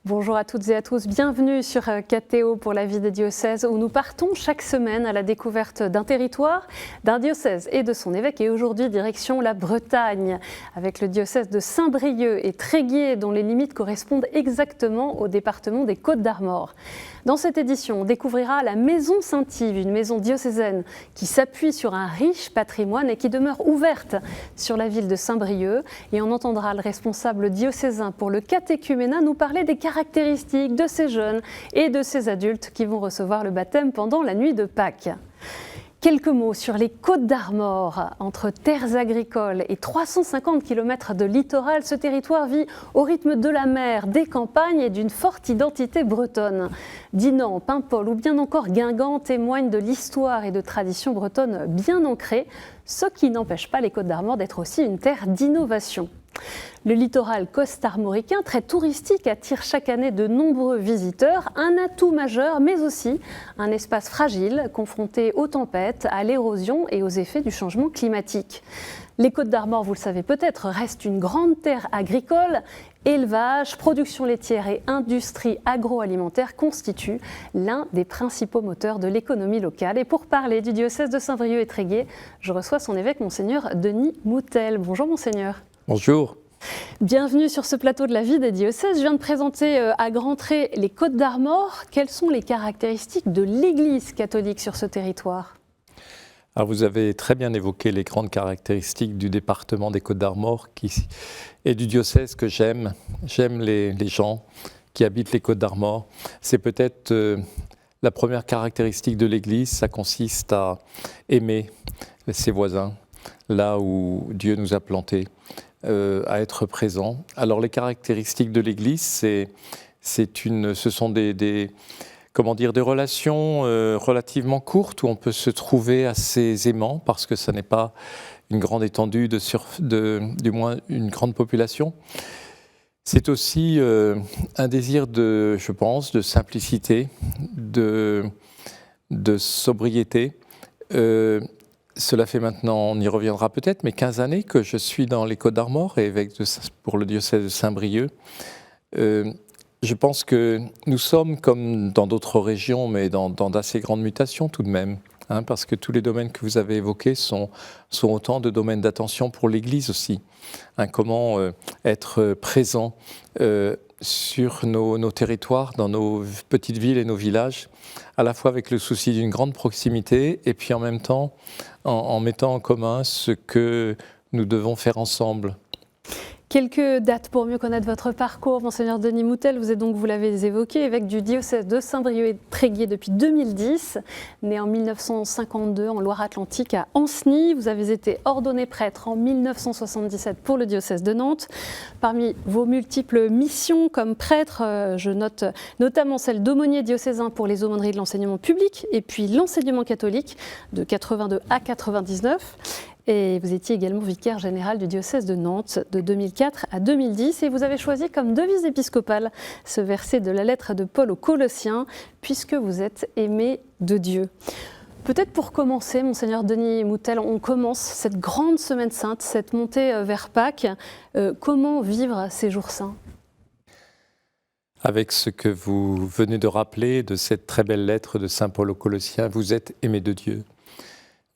Bonjour à toutes et à tous, bienvenue sur KTO pour la vie des diocèses où nous partons chaque semaine à la découverte d'un territoire, d'un diocèse et de son évêque. Et aujourd'hui, direction la Bretagne avec le diocèse de Saint-Brieuc et Tréguier dont les limites correspondent exactement au département des Côtes-d'Armor. Dans cette édition, on découvrira la Maison Saint-Yves, une maison diocésaine qui s'appuie sur un riche patrimoine et qui demeure ouverte sur la ville de Saint-Brieuc. Et on entendra le responsable diocésain pour le catéchuménat nous parler des caractéristiques de ces jeunes et de ces adultes qui vont recevoir le baptême pendant la nuit de Pâques. Quelques mots sur les Côtes-d'Armor. Entre terres agricoles et 350 km de littoral, ce territoire vit au rythme de la mer, des campagnes et d'une forte identité bretonne. Dinan, Paimpol ou bien encore Guingamp témoignent de l'histoire et de traditions bretonnes bien ancrées, ce qui n'empêche pas les Côtes-d'Armor d'être aussi une terre d'innovation. Le littoral costa-armoricain, très touristique, attire chaque année de nombreux visiteurs, un atout majeur, mais aussi un espace fragile, confronté aux tempêtes, à l'érosion et aux effets du changement climatique. Les Côtes-d'Armor, vous le savez peut-être, restent une grande terre agricole. Élevage, production laitière et industrie agroalimentaire constituent l'un des principaux moteurs de l'économie locale. Et pour parler du diocèse de Saint-Brieuc et Tréguier, je reçois son évêque, Monseigneur Denis Moutel. Bonjour Monseigneur. Bonjour. Bienvenue sur ce plateau de la vie des diocèses. Je viens de présenter à grands traits les Côtes-d'Armor. Quelles sont les caractéristiques de l'Église catholique sur ce territoire ? Alors vous avez très bien évoqué les grandes caractéristiques du département des Côtes-d'Armor et du diocèse que j'aime. J'aime les gens qui habitent les Côtes-d'Armor. C'est peut-être la première caractéristique de l'Église, ça consiste à aimer ses voisins, là où Dieu nous a plantés. À être présent. Alors les caractéristiques de l'Église, ce sont des relations relativement courtes où on peut se trouver assez aisément parce que ça n'est pas une grande étendue du moins une grande population. C'est aussi un désir je pense, de simplicité, de sobriété. Cela fait maintenant, on y reviendra peut-être, mais 15 années que je suis dans les Côtes-d'Armor et évêque pour le diocèse de Saint-Brieuc. Je pense que nous sommes comme dans d'autres régions, mais dans d'assez grandes mutations tout de même, parce que tous les domaines que vous avez évoqués sont autant de domaines d'attention pour l'Église aussi. Comment être présent sur nos territoires, dans nos petites villes et nos villages, à la fois avec le souci d'une grande proximité et puis en même temps en mettant en commun ce que nous devons faire ensemble. Quelques dates pour mieux connaître votre parcours, Monseigneur Denis Moutel. Vous êtes donc, vous l'avez évoqué, évêque du diocèse de Saint-Brieuc et Tréguier depuis 2010. Né en 1952 en Loire-Atlantique à Ancenis. Vous avez été ordonné prêtre en 1977 pour le diocèse de Nantes. Parmi vos multiples missions comme prêtre, je note notamment celle d'aumônier diocésain pour les aumôneries de l'enseignement public et puis l'enseignement catholique de 82 à 99. Et vous étiez également vicaire général du diocèse de Nantes de 2004 à 2010. Et vous avez choisi comme devise épiscopale ce verset de la lettre de Paul aux Colossiens, puisque vous êtes aimé de Dieu. Peut-être pour commencer, Monseigneur Denis Moutel, on commence cette grande semaine sainte, cette montée vers Pâques. Comment vivre ces jours saints ? Avec ce que vous venez de rappeler de cette très belle lettre de Saint Paul aux Colossiens, vous êtes aimé de Dieu.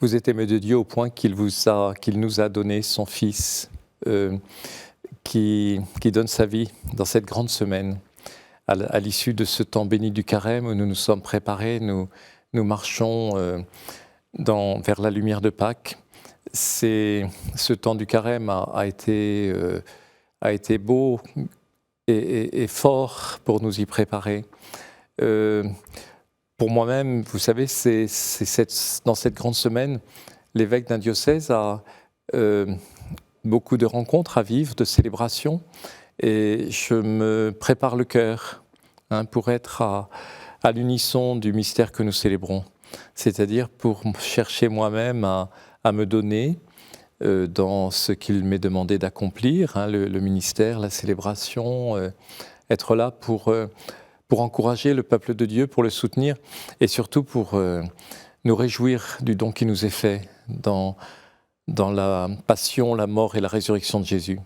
Vous êtes aimé de Dieu au point qu'il nous a donné son Fils qui donne sa vie dans cette grande semaine. À l'issue de ce temps béni du carême où nous nous sommes préparés, nous marchons vers la lumière de Pâques. Ce temps du carême a été beau et fort pour nous y préparer. Pour moi-même, vous savez, dans cette grande semaine, l'évêque d'un diocèse a beaucoup de rencontres à vivre, de célébrations, et je me prépare le cœur pour être à l'unisson du mystère que nous célébrons, c'est-à-dire pour chercher moi-même à me donner dans ce qu'il m'est demandé d'accomplir, le ministère, la célébration, être là pour encourager le peuple de Dieu, pour le soutenir et surtout pour nous réjouir du don qui nous est fait dans la passion, la mort et la résurrection de Jésus.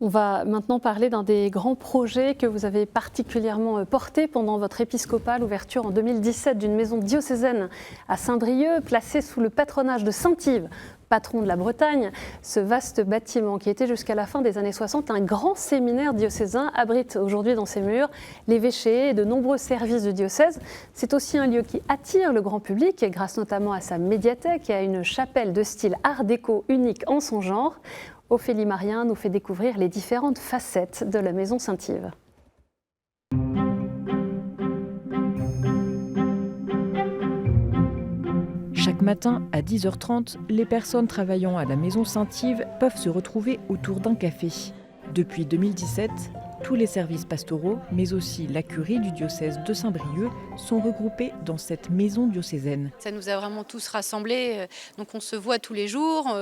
On va maintenant parler d'un des grands projets que vous avez particulièrement porté pendant votre épiscopat, l'ouverture en 2017 d'une maison diocésaine à Saint-Brieuc, placée sous le patronage de saint Yves, patron de la Bretagne. Ce vaste bâtiment qui était jusqu'à la fin des années 60 un grand séminaire diocésain abrite aujourd'hui dans ses murs l'évêché et de nombreux services du diocèse. C'est aussi un lieu qui attire le grand public grâce notamment à sa médiathèque et à une chapelle de style art déco unique en son genre. Ophélie Marien nous fait découvrir les différentes facettes de la maison Saint-Yves. Chaque matin, à 10h30, les personnes travaillant à la maison Saint-Yves peuvent se retrouver autour d'un café. Depuis 2017, tous les services pastoraux, mais aussi la curie du diocèse de Saint-Brieuc, sont regroupés dans cette maison diocésaine. Ça nous a vraiment tous rassemblés, donc on se voit tous les jours.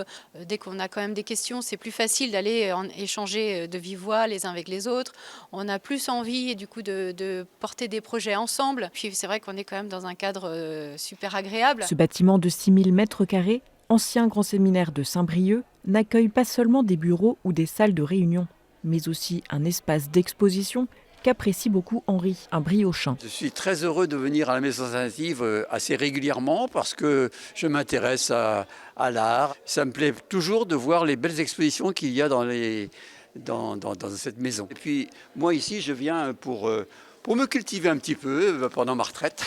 Dès qu'on a quand même des questions, c'est plus facile d'aller échanger de vive voix les uns avec les autres. On a plus envie du coup de porter des projets ensemble. Puis c'est vrai qu'on est quand même dans un cadre super agréable. Ce bâtiment de 6000 m², ancien grand séminaire de Saint-Brieuc, n'accueille pas seulement des bureaux ou des salles de réunion, mais aussi un espace d'exposition qu'apprécie beaucoup Henri, un briochin. Je suis très heureux de venir à la maison Saint-Yves assez régulièrement parce que je m'intéresse à l'art. Ça me plaît toujours de voir les belles expositions qu'il y a dans cette maison. Et puis moi ici, je viens pour me cultiver un petit peu pendant ma retraite.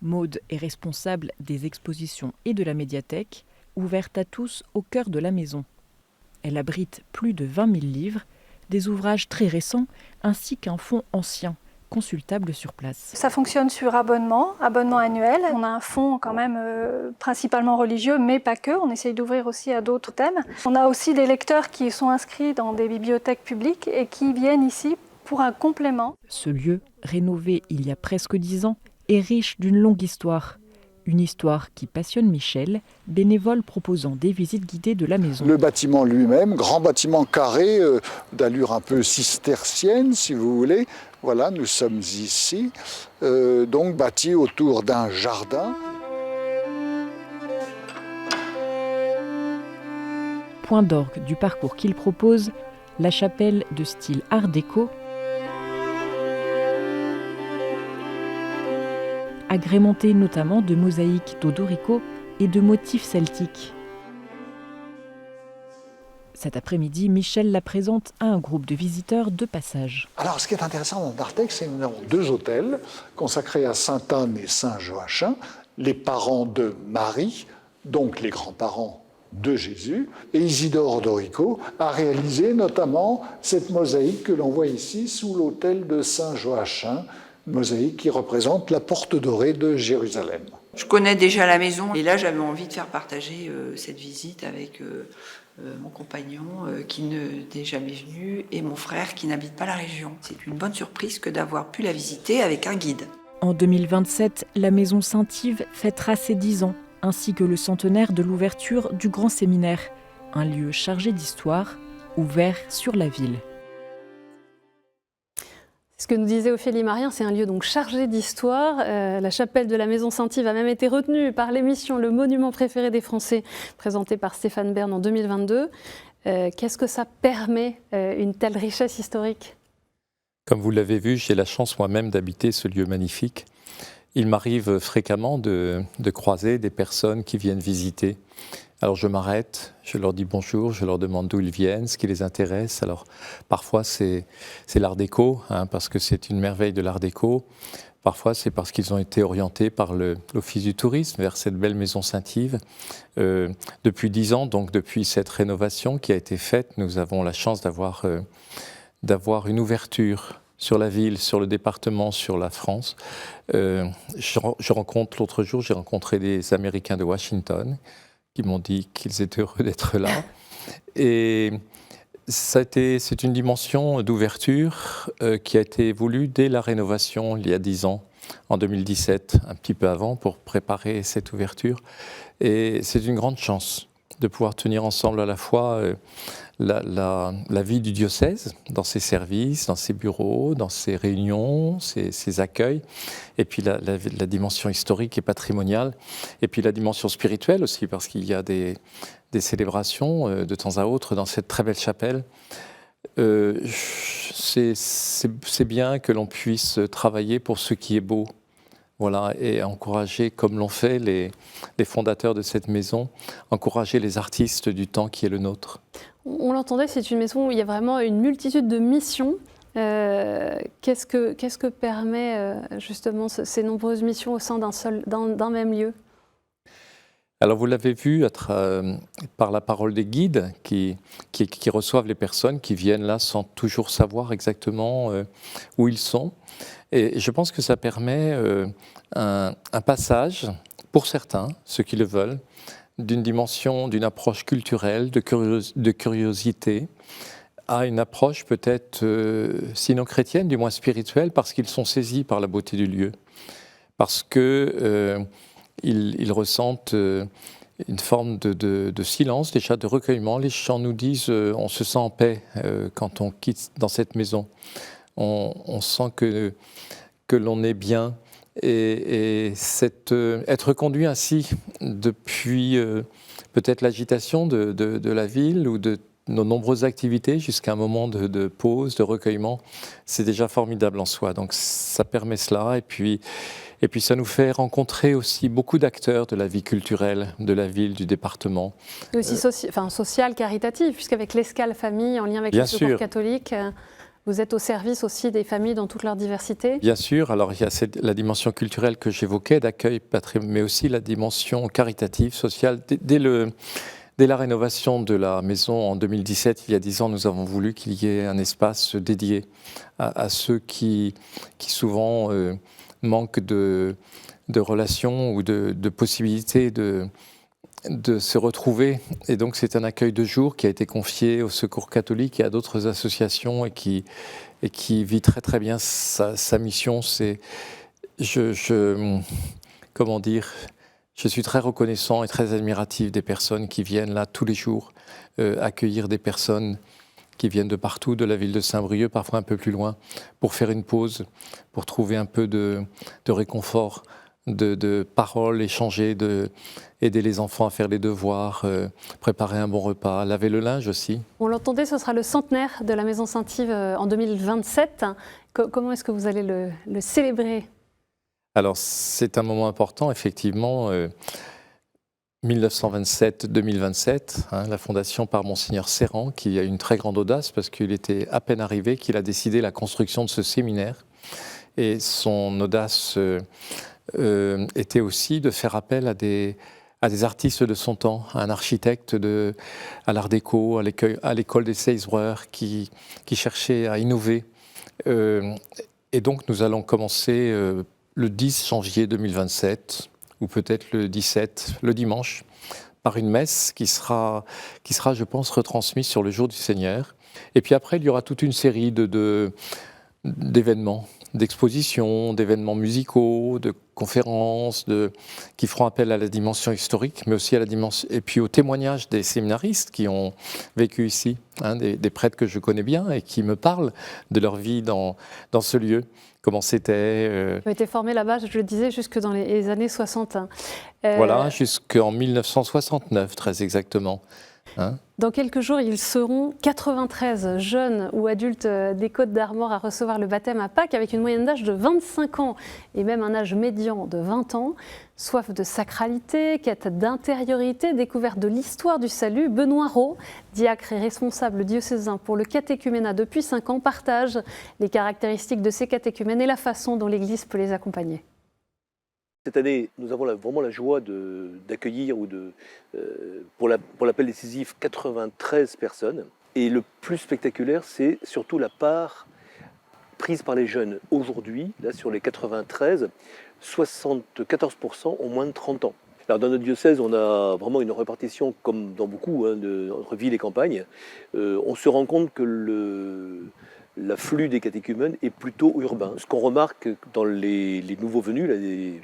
Maude est responsable des expositions et de la médiathèque, ouverte à tous au cœur de la maison. Elle abrite plus de 20 000 livres, des ouvrages très récents, ainsi qu'un fonds ancien, consultable sur place. Ça fonctionne sur abonnement annuel. On a un fonds quand même principalement religieux, mais pas que. On essaye d'ouvrir aussi à d'autres thèmes. On a aussi des lecteurs qui sont inscrits dans des bibliothèques publiques et qui viennent ici pour un complément. Ce lieu, rénové il y a presque 10 ans, est riche d'une longue histoire. Une histoire qui passionne Michel, bénévole proposant des visites guidées de la maison. Le bâtiment lui-même, grand bâtiment carré, d'allure un peu cistercienne si vous voulez. Voilà, nous sommes ici, donc bâti autour d'un jardin. Point d'orgue du parcours qu'il propose, la chapelle de style art déco, agrémentée notamment de mosaïques d'Odorico et de motifs celtiques. Cet après-midi, Michel la présente à un groupe de visiteurs de passage. Alors, ce qui est intéressant dans Dartex, c'est que nous avons 2 hôtels consacrés à Sainte Anne et Saint Joachim, les parents de Marie, donc les grands-parents de Jésus. Et Isidore Odorico a réalisé notamment cette mosaïque que l'on voit ici sous l'autel de Saint Joachim, mosaïque qui représente la porte dorée de Jérusalem. Je connais déjà la maison et là j'avais envie de faire partager cette visite avec mon compagnon qui n'est jamais venu et mon frère qui n'habite pas la région. C'est une bonne surprise que d'avoir pu la visiter avec un guide. En 2027, la maison Saint-Yves fêtera ses 10 ans, ainsi que le centenaire de l'ouverture du Grand Séminaire, un lieu chargé d'histoire, ouvert sur la ville. Ce que nous disait Ophélie Marien, c'est un lieu donc chargé d'histoire. La chapelle de la maison Saint-Yves a même été retenue par l'émission Le Monument préféré des Français, présentée par Stéphane Bern en 2022. Qu'est-ce que ça permet, une telle richesse historique ? Comme vous l'avez vu, j'ai la chance moi-même d'habiter ce lieu magnifique. Il m'arrive fréquemment de croiser des personnes qui viennent visiter. Alors je m'arrête, je leur dis bonjour, je leur demande d'où ils viennent, ce qui les intéresse. Alors parfois c'est l'art déco, parce que c'est une merveille de l'art déco. Parfois c'est parce qu'ils ont été orientés par l'Office du tourisme vers cette belle maison Saint-Yves. Depuis 10 ans, donc depuis cette rénovation qui a été faite, nous avons la chance d'avoir une ouverture sur la ville, sur le département, sur la France. L'autre jour, j'ai rencontré des Américains de Washington qui m'ont dit qu'ils étaient heureux d'être là. Et c'est une dimension d'ouverture qui a été voulue dès la rénovation, il y a 10 ans, en 2017, un petit peu avant, pour préparer cette ouverture. Et c'est une grande chance de pouvoir tenir ensemble à la fois la vie du diocèse, dans ses services, dans ses bureaux, dans ses réunions, ses accueils, et puis la dimension historique et patrimoniale, et puis la dimension spirituelle aussi, parce qu'il y a des célébrations de temps à autre dans cette très belle chapelle. C'est bien que l'on puisse travailler pour ce qui est beau. Voilà, et encourager, comme l'ont fait les fondateurs de cette maison, encourager les artistes du temps qui est le nôtre. On l'entendait, c'est une maison où il y a vraiment une multitude de missions. Qu'est-ce que permet justement ces nombreuses missions au sein d'un même lieu? Alors vous l'avez vu par la parole des guides qui reçoivent les personnes qui viennent là sans toujours savoir exactement où ils sont. Et je pense que ça permet un passage, pour certains, ceux qui le veulent, d'une dimension, d'une approche culturelle, de curiosité, à une approche peut-être, sinon chrétienne, du moins spirituelle, parce qu'ils sont saisis par la beauté du lieu. Parce qu'ils ressentent une forme de silence, déjà de recueillement. Les chants nous disent on se sent en paix quand on quitte dans cette maison. On sent que l'on est bien. Et être conduit ainsi depuis peut-être l'agitation de la ville ou de nos nombreuses activités jusqu'à un moment de pause, de recueillement, c'est déjà formidable en soi. Donc ça permet cela et puis ça nous fait rencontrer aussi beaucoup d'acteurs de la vie culturelle de la ville, du département. Et aussi social, caritatif, puisqu'avec l'Escale Famille, en lien avec le Secours catholique, vous êtes au service aussi des familles dans toute leur diversité. Bien sûr, alors il y a la dimension culturelle que j'évoquais, d'accueil, mais aussi la dimension caritative, sociale. Dès la rénovation de la maison en 2017, il y a 10 ans, nous avons voulu qu'il y ait un espace dédié à ceux qui souvent manquent de relations ou de possibilités de se retrouver. Et donc c'est un accueil de jour qui a été confié au Secours catholique et à d'autres associations et qui vit très très bien sa mission. Comment dire, je suis très reconnaissant et très admiratif des personnes qui viennent là tous les jours accueillir des personnes qui viennent de partout, de la ville de Saint-Brieuc, parfois un peu plus loin, pour faire une pause, pour trouver un peu de réconfort, de paroles, échanger, aider les enfants à faire les devoirs, préparer un bon repas, laver le linge aussi. On l'entendait, ce sera le centenaire de la Maison Saint-Yves en 2027. Comment est-ce que vous allez le célébrer ? Alors, c'est un moment important, effectivement. 1927-2027, la fondation par Monseigneur Serran, qui a une très grande audace parce qu'il était à peine arrivé qu'il a décidé la construction de ce séminaire. Et son audace était aussi de faire appel à des artistes de son temps, à un architecte à l'Art déco, à l'école des Seiz-Breur, qui cherchait à innover. Et donc, nous allons commencer le 10 janvier 2027, ou peut-être le 17, le dimanche, par une messe qui sera, je pense, retransmise sur le jour du Seigneur. Et puis après, il y aura toute une série d'événements, d'expositions, d'événements musicaux, de conférences, qui feront appel à la dimension historique, mais aussi à la dimension, et puis au témoignage des séminaristes qui ont vécu ici, des prêtres que je connais bien et qui me parlent de leur vie dans ce lieu. Comment c'était. Ils ont été formés là-bas, je le disais, jusque dans les années 60. Voilà, jusqu'en 1969, très exactement. Dans quelques jours, ils seront 93 jeunes ou adultes des Côtes d'Armor à recevoir le baptême à Pâques, avec une moyenne d'âge de 25 ans et même un âge médian de 20 ans. Soif de sacralité, quête d'intériorité, découverte de l'histoire du salut, Benoît Rau, diacre et responsable diocésain pour le catéchuménat depuis 5 ans, partage les caractéristiques de ces catéchumènes et la façon dont l'Église peut les accompagner. Cette année, nous avons vraiment la joie d'accueillir pour l'appel décisif 93 personnes. Et le plus spectaculaire, c'est surtout la part prise par les jeunes. Aujourd'hui, là sur les 93, 74% ont moins de 30 ans. Alors dans notre diocèse, on a vraiment une répartition, comme dans beaucoup, entre villes et campagnes. On se rend compte que l'afflux des catéchumènes est plutôt urbain. Ce qu'on remarque dans les nouveaux venus, là,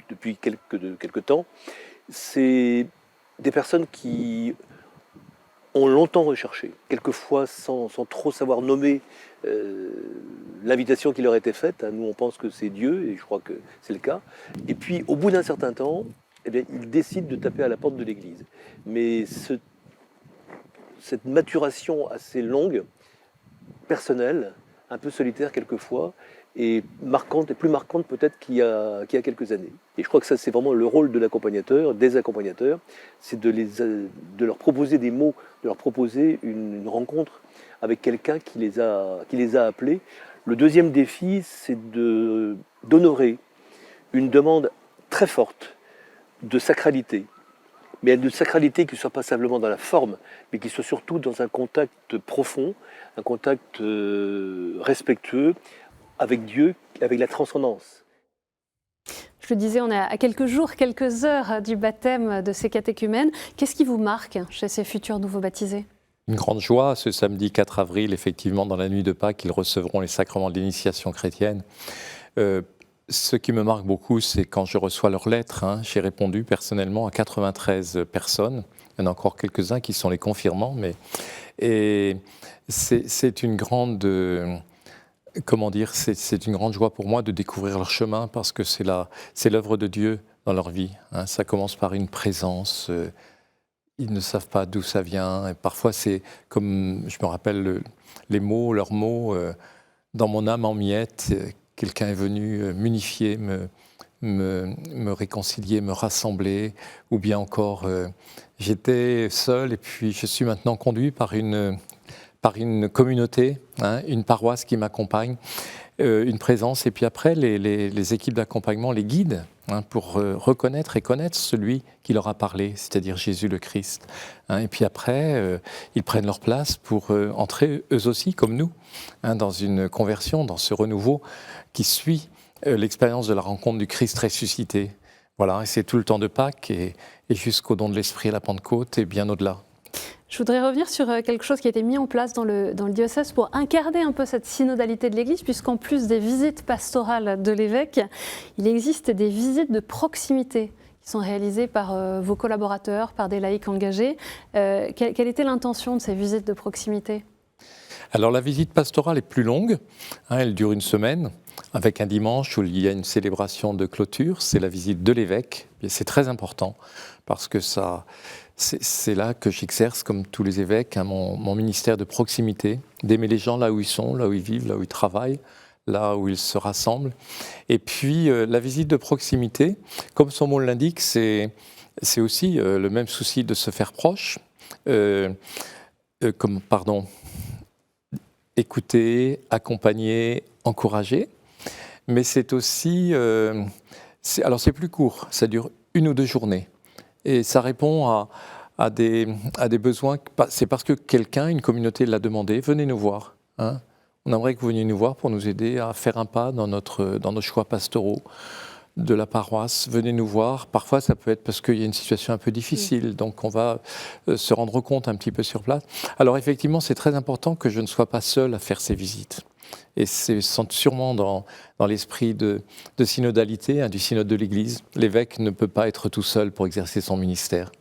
depuis quelques temps, c'est des personnes qui ont longtemps recherché, quelquefois sans trop savoir nommer l'invitation qui leur a été faite. Nous, on pense que c'est Dieu, et je crois que c'est le cas. Et puis, au bout d'un certain temps, eh bien, ils décident de taper à la porte de l'Église. Mais cette maturation assez longue personnelle, un peu solitaire quelquefois, et marquante, et plus marquante peut-être qu'il y a quelques années. Et je crois que ça, c'est vraiment le rôle de l'accompagnateur, des accompagnateurs, c'est de leur proposer des mots, de leur proposer une rencontre avec quelqu'un qui les a appelés. Le deuxième défi, c'est d'honorer une demande très forte de sacralité, mais de sacralité qui ne soit pas simplement dans la forme, mais qui soit surtout dans un contact profond, un contact respectueux avec Dieu, avec la transcendance. Je le disais, on est à quelques jours, quelques heures du baptême de ces catéchumènes. Qu'est-ce qui vous marque chez ces futurs nouveaux baptisés ? Une grande joie, ce samedi 4 avril, effectivement, dans la nuit de Pâques, ils recevront les sacrements de l'initiation chrétienne. Ce qui me marque beaucoup, c'est quand je reçois leurs lettres. J'ai répondu personnellement à 93 personnes. Il y en a encore quelques-uns qui sont les confirmants, et c'est une grande... Comment dire, c'est une grande joie pour moi de découvrir leur chemin parce que c'est l'œuvre de Dieu dans leur vie. Ça commence par une présence. Ils ne savent pas d'où ça vient. Et parfois, c'est comme, je me rappelle leurs mots, dans mon âme en miettes, quelqu'un est venu m'unifier, me réconcilier, me rassembler. Ou bien encore, j'étais seul et puis je suis maintenant conduit par une communauté, une paroisse qui m'accompagne, une présence, et puis après les équipes d'accompagnement les guident pour reconnaître et connaître celui qui leur a parlé, c'est-à-dire Jésus le Christ. Et puis après, ils prennent leur place pour entrer eux aussi, comme nous, dans une conversion, dans ce renouveau qui suit l'expérience de la rencontre du Christ ressuscité. Voilà, et c'est tout le temps de Pâques et jusqu'au don de l'Esprit à la Pentecôte et bien au-delà. Je voudrais revenir sur quelque chose qui a été mis en place dans le diocèse pour incarner un peu cette synodalité de l'Église, puisqu'en plus des visites pastorales de l'évêque, il existe des visites de proximité qui sont réalisées par vos collaborateurs, par des laïcs engagés. Quelle était l'intention de ces visites de proximité ? Alors la visite pastorale est plus longue, elle dure une semaine, avec un dimanche où il y a une célébration de clôture, c'est la visite de l'évêque, et c'est très important, parce que c'est là que j'exerce, comme tous les évêques, mon ministère de proximité, d'aimer les gens là où ils sont, là où ils vivent, là où ils travaillent, là où ils se rassemblent. Et puis la visite de proximité, comme son mot l'indique, c'est aussi le même souci de se faire proche, écouter, accompagner, encourager. Mais c'est aussi... alors c'est plus court, ça dure 1 ou 2 journées. Et ça répond à des besoins. C'est parce que quelqu'un, une communauté l'a demandé. Venez nous voir. On aimerait que vous veniez nous voir pour nous aider à faire un pas dans nos choix pastoraux de la paroisse. Venez nous voir. Parfois, ça peut être parce qu'il y a une situation un peu difficile. Donc, on va se rendre compte un petit peu sur place. Alors, effectivement, c'est très important que je ne sois pas seul à faire ces visites. Et c'est sûrement dans l'esprit de synodalité, du synode de l'Église. L'évêque ne peut pas être tout seul pour exercer son ministère.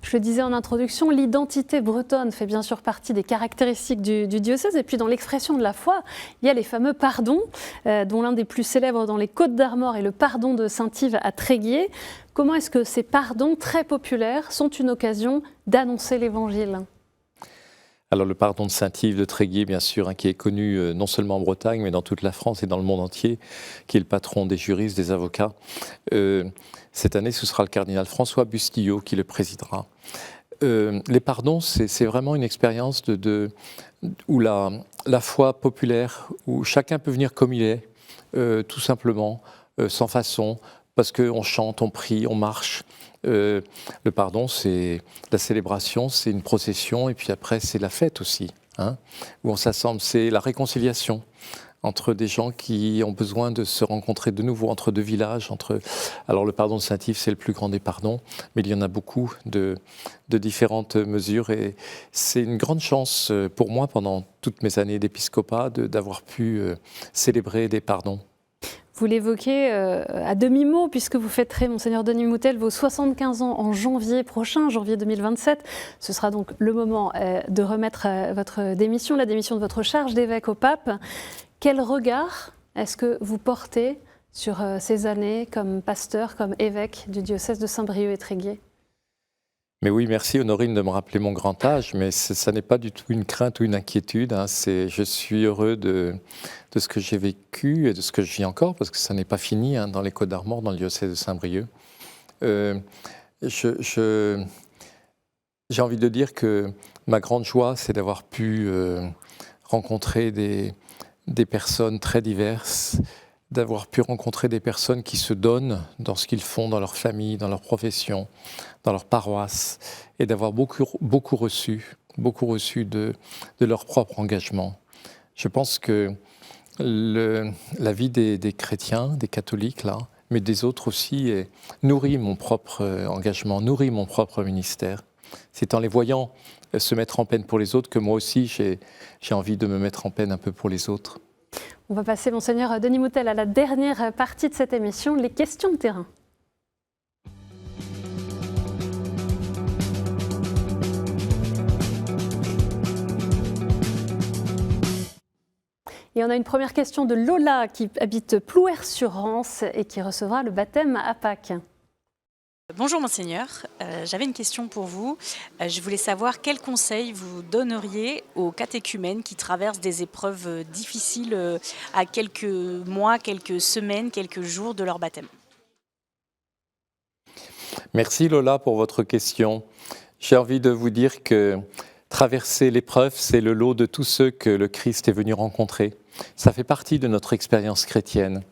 Je le disais en introduction, l'identité bretonne fait bien sûr partie des caractéristiques du diocèse. Et puis dans l'expression de la foi, il y a les fameux pardons, dont l'un des plus célèbres dans les Côtes-d'Armor est le pardon de Saint-Yves à Tréguier. Comment est-ce que ces pardons très populaires sont une occasion d'annoncer l'Évangile ? Alors le pardon de Saint-Yves de Tréguier, bien sûr, qui est connu non seulement en Bretagne, mais dans toute la France et dans le monde entier, qui est le patron des juristes, des avocats. Cette année, ce sera le cardinal François Bustillo qui le présidera. Les pardons, c'est vraiment une expérience où la foi populaire, où chacun peut venir comme il est, tout simplement, sans façon, parce qu'on chante, on prie, on marche. Le pardon, c'est la célébration, c'est une procession, et puis après, c'est la fête aussi, où on s'assemble. C'est la réconciliation entre des gens qui ont besoin de se rencontrer de nouveau, entre 2 villages. Alors, le pardon de Saint-Yves, c'est le plus grand des pardons, mais il y en a beaucoup de différentes mesures, et c'est une grande chance pour moi, pendant toutes mes années d'épiscopat, d'avoir pu célébrer des pardons. Vous l'évoquez à demi-mot, puisque vous fêterez, Monseigneur Denis Moutel, vos 75 ans en janvier prochain, janvier 2027. Ce sera donc le moment de remettre votre démission, la démission de votre charge d'évêque au pape. Quel regard est-ce que vous portez sur ces années comme pasteur, comme évêque du diocèse de Saint-Brieuc et Tréguier ? Mais oui, merci Honorine de me rappeler mon grand âge, mais ça n'est pas du tout une crainte ou une inquiétude. Hein. Je suis heureux de ce que j'ai vécu et de ce que je vis encore, parce que ça n'est pas fini hein, dans les Côtes-d'Armor, dans le diocèse de Saint-Brieuc. J'ai envie de dire que ma grande joie, c'est d'avoir pu rencontrer des personnes très diverses, d'avoir pu rencontrer des personnes qui se donnent dans ce qu'ils font, dans leur famille, dans leur profession, dans leur paroisse, et d'avoir beaucoup reçu de leur propre engagement. Je pense que la vie des chrétiens, des catholiques, là, mais des autres aussi, nourrit mon propre engagement, nourrit mon propre ministère. C'est en les voyant se mettre en peine pour les autres que moi aussi j'ai envie de me mettre en peine un peu pour les autres. On va passer, Monseigneur Denis Moutel, à la dernière partie de cette émission, les questions de terrain. Et on a une première question de Lola qui habite Plouer-sur-Rance et qui recevra le baptême à Pâques. Bonjour Monseigneur, j'avais une question pour vous. Je voulais savoir quels conseils vous donneriez aux catéchumènes qui traversent des épreuves difficiles à quelques mois, quelques semaines, quelques jours de leur baptême. Merci Lola pour votre question. J'ai envie de vous dire que traverser l'épreuve, c'est le lot de tous ceux que le Christ est venu rencontrer. Ça fait partie de notre expérience chrétienne.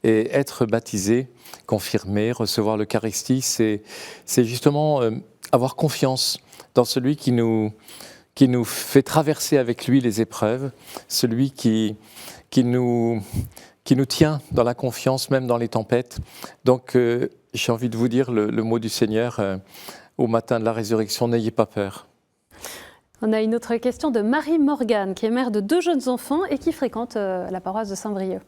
Et être baptisé, confirmé, recevoir l'Eucharistie, c'est justement avoir confiance dans celui qui nous fait traverser avec lui les épreuves, celui qui nous tient dans la confiance, même dans les tempêtes. Donc j'ai envie de vous dire le mot du Seigneur au matin de la résurrection, n'ayez pas peur. On a une autre question de Marie Morgane, qui est mère de 2 jeunes enfants et qui fréquente la paroisse de Saint-Brieuc.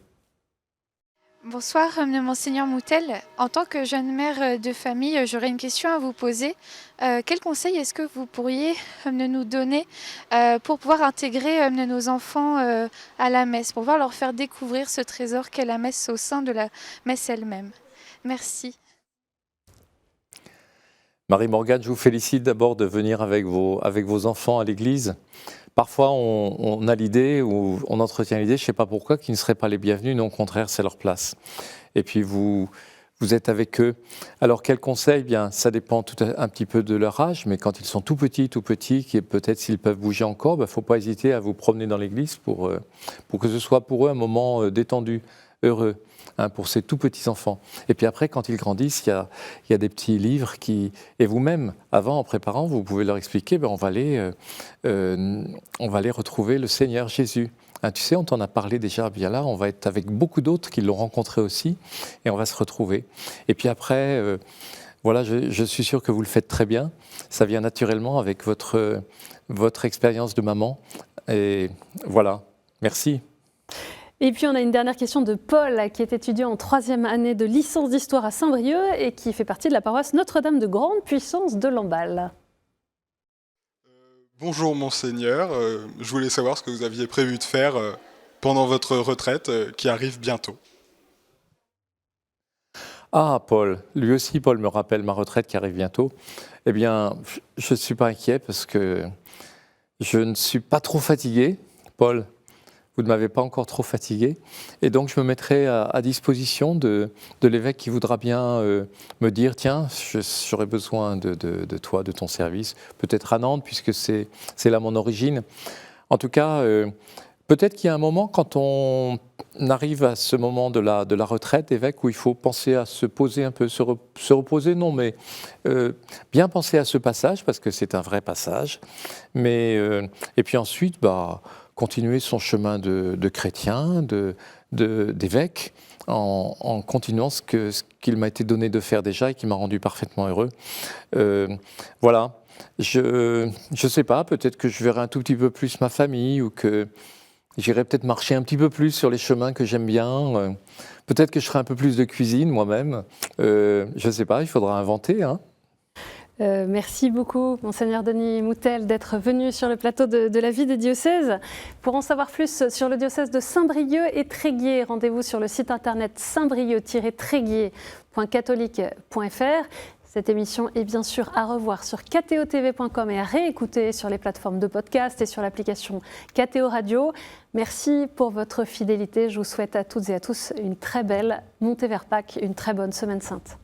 Bonsoir, Monseigneur Moutel. En tant que jeune mère de famille, j'aurais une question à vous poser. Quel conseil est-ce que vous pourriez nous donner pour pouvoir intégrer nos enfants à la messe, pour pouvoir leur faire découvrir ce trésor qu'est la messe au sein de la messe elle-même? Merci. Marie Morgane, je vous félicite d'abord de venir avec vos enfants à l'église. Parfois, on a l'idée, ou on entretient l'idée, je ne sais pas pourquoi, qu'ils ne seraient pas les bienvenus, non, au contraire, c'est leur place. Et puis, vous êtes avec eux. Alors, quel conseil? Bien, ça dépend un petit peu de leur âge, mais quand ils sont tout petits, qui peut-être s'ils peuvent bouger encore, il ne faut pas hésiter à vous promener dans l'église pour que ce soit pour eux un moment détendu, heureux. Pour ces tout petits enfants. Et puis après, quand ils grandissent, il y a des petits livres et vous-même, avant, en préparant, vous pouvez leur expliquer, on va aller retrouver le Seigneur Jésus. Tu sais, on t'en a parlé déjà bien là, on va être avec beaucoup d'autres qui l'ont rencontré aussi, et on va se retrouver. Et puis après, voilà, je suis sûr que vous le faites très bien. Ça vient naturellement avec votre expérience de maman. Et voilà, merci. Et puis on a une dernière question de Paul, qui est étudiant en 3e année de licence d'histoire à Saint-Brieuc et qui fait partie de la paroisse Notre-Dame de Grande Puissance de Lamballe. Bonjour Monseigneur, je voulais savoir ce que vous aviez prévu de faire pendant votre retraite qui arrive bientôt. Ah Paul, lui aussi Paul me rappelle ma retraite qui arrive bientôt. Eh bien, je ne suis pas inquiet parce que je ne suis pas trop fatigué, Paul. Vous ne m'avez pas encore trop fatigué. Et donc, je me mettrai à disposition de l'évêque qui voudra bien me dire, tiens, j'aurais besoin de toi, de ton service, peut-être à Nantes, puisque c'est là mon origine. En tout cas, peut-être qu'il y a un moment, quand on arrive à ce moment de la retraite, évêque, où il faut penser à se poser un peu, se reposer, non, mais bien penser à ce passage, parce que c'est un vrai passage. Et puis ensuite, continuer son chemin de chrétien, d'évêque, en continuant ce qu'il m'a été donné de faire déjà et qui m'a rendu parfaitement heureux. Voilà, je ne sais pas, peut-être que je verrai un tout petit peu plus ma famille ou que j'irai peut-être marcher un petit peu plus sur les chemins que j'aime bien. Peut-être que je ferai un peu plus de cuisine moi-même. Je ne sais pas, il faudra inventer, hein. Merci beaucoup, Monseigneur Denis Moutel, d'être venu sur le plateau de la vie des diocèses. Pour en savoir plus sur le diocèse de Saint-Brieuc et Tréguier, rendez-vous sur le site internet saintbrieuc-tréguier.catholique.fr. Cette émission est bien sûr à revoir sur ktotv.com et à réécouter sur les plateformes de podcast et sur l'application KTO Radio. Merci pour votre fidélité. Je vous souhaite à toutes et à tous une très belle montée vers Pâques, une très bonne Semaine Sainte.